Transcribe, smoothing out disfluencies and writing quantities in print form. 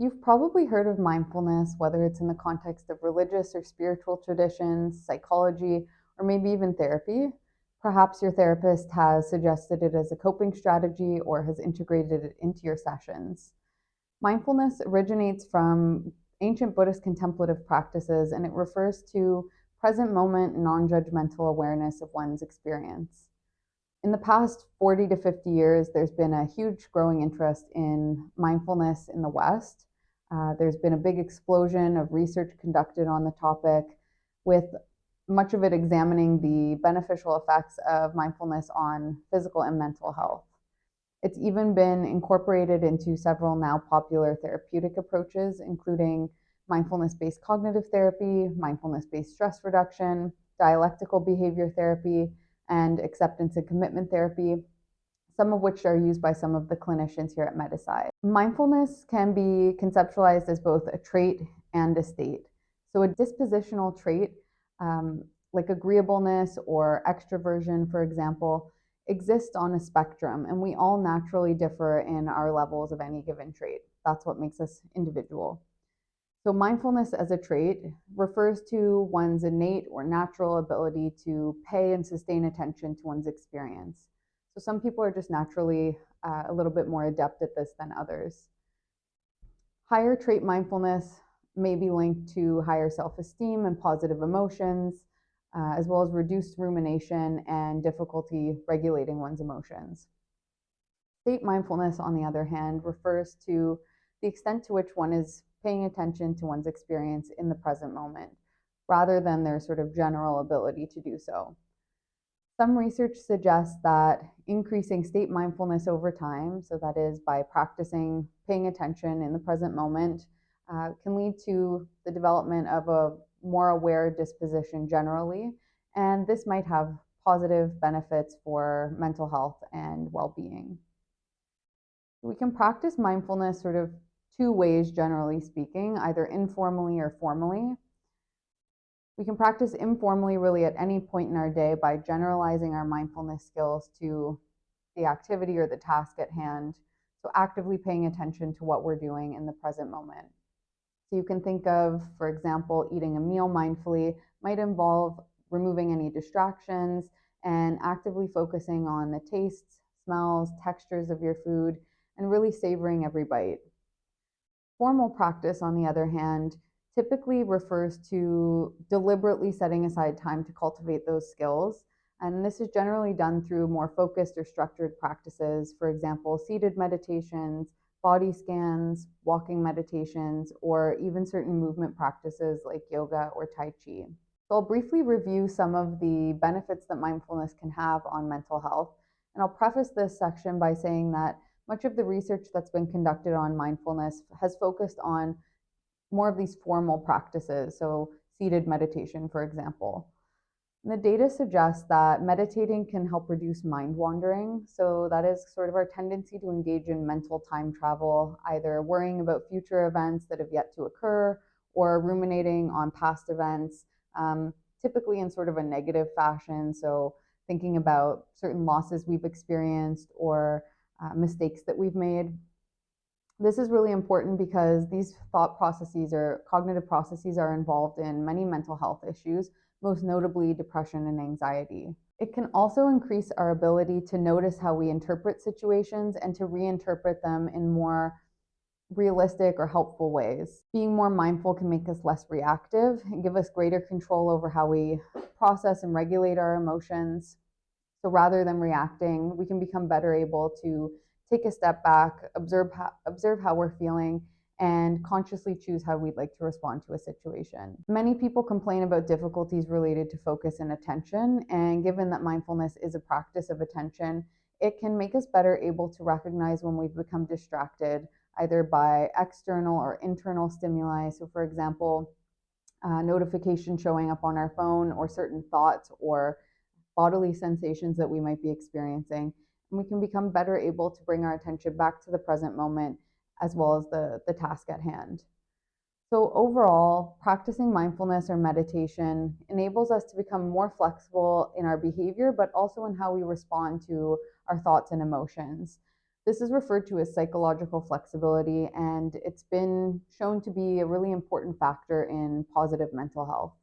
You've probably heard of mindfulness, whether it's in the context of religious or spiritual traditions, psychology, or maybe even therapy. Perhaps your therapist has suggested it as a coping strategy or has integrated it into your sessions. Mindfulness originates from ancient Buddhist contemplative practices, and it refers to present moment, non judgmental awareness of one's experience. In the past 40 to 50 years, there's been a huge growing interest in mindfulness in the West. There's been a big explosion of research conducted on the topic, with much of it examining the beneficial effects of mindfulness on physical and mental health. It's even been incorporated into several now popular therapeutic approaches, including mindfulness based cognitive therapy, mindfulness based stress reduction, dialectical behavior therapy, and acceptance and commitment therapy, some of which are used by some of the clinicians here at Medipsy. Mindfulness can be conceptualized as both a trait and a state. So, a dispositional trait, like agreeableness or extroversion, for example, exist on a spectrum, and we all naturally differ in our levels of any given trait. That's what makes us individual. So, mindfulness as a trait refers to one's innate or natural ability to pay and sustain attention to one's experience. So, some people are just naturally a little bit more adept at this than others. Higher trait mindfulness may be linked to higher self esteem and positive emotions, as well as reduced rumination and difficulty regulating one's emotions. State mindfulness, on the other hand, refers to the extent to which one is paying attention to one's experience in the present moment, rather than their sort of general ability to do so. Some research suggests that increasing state mindfulness over time, so that is by practicing paying attention in the present moment, can lead to the development of a more aware disposition generally, and this might have positive benefits for mental health and well-being. We can practice mindfulness sort of two ways, generally speaking, either informally or formally. We can practice informally really at any point in our day by generalizing our mindfulness skills to the activity or the task at hand. So actively paying attention to what we're doing in the present moment. So you can think of, for example, eating a meal mindfully might involve removing any distractions and actively focusing on the tastes, smells, textures of your food, and really savoring every bite. Formal practice, on the other hand, typically refers to deliberately setting aside time to cultivate those skills. And this is generally done through more focused or structured practices, for example, seated meditations, body scans, walking meditations, or even certain movement practices like yoga or Tai Chi. So I'll briefly review some of the benefits that mindfulness can have on mental health. And I'll preface this section by saying that much of the research that's been conducted on mindfulness has focused on more of these formal practices, so seated meditation, for example. And the data suggests that meditating can help reduce mind wandering. So that is sort of our tendency to engage in mental time travel, either worrying about future events that have yet to occur or ruminating on past events, typically in sort of a negative fashion. So thinking about certain losses we've experienced or mistakes that we've made. This is really important because these thought processes or cognitive processes are involved in many mental health issues, most notably depression and anxiety. It can also increase our ability to notice how we interpret situations and to reinterpret them in more realistic or helpful ways. Being more mindful can make us less reactive and give us greater control over how we process and regulate our emotions. So rather than reacting, we can become better able to take a step back, observe how we're feeling, and consciously choose how we'd like to respond to a situation. Many people complain about difficulties related to focus and attention, and given that mindfulness is a practice of attention, it can make us better able to recognize when we've become distracted, either by external or internal stimuli. So for example, notifications showing up on our phone or certain thoughts or bodily sensations that we might be experiencing. And we can become better able to bring our attention back to the present moment as well as the task at hand. So overall, practicing mindfulness or meditation enables us to become more flexible in our behavior, but also in how we respond to our thoughts and emotions. This is referred to as psychological flexibility, and it's been shown to be a really important factor in positive mental health.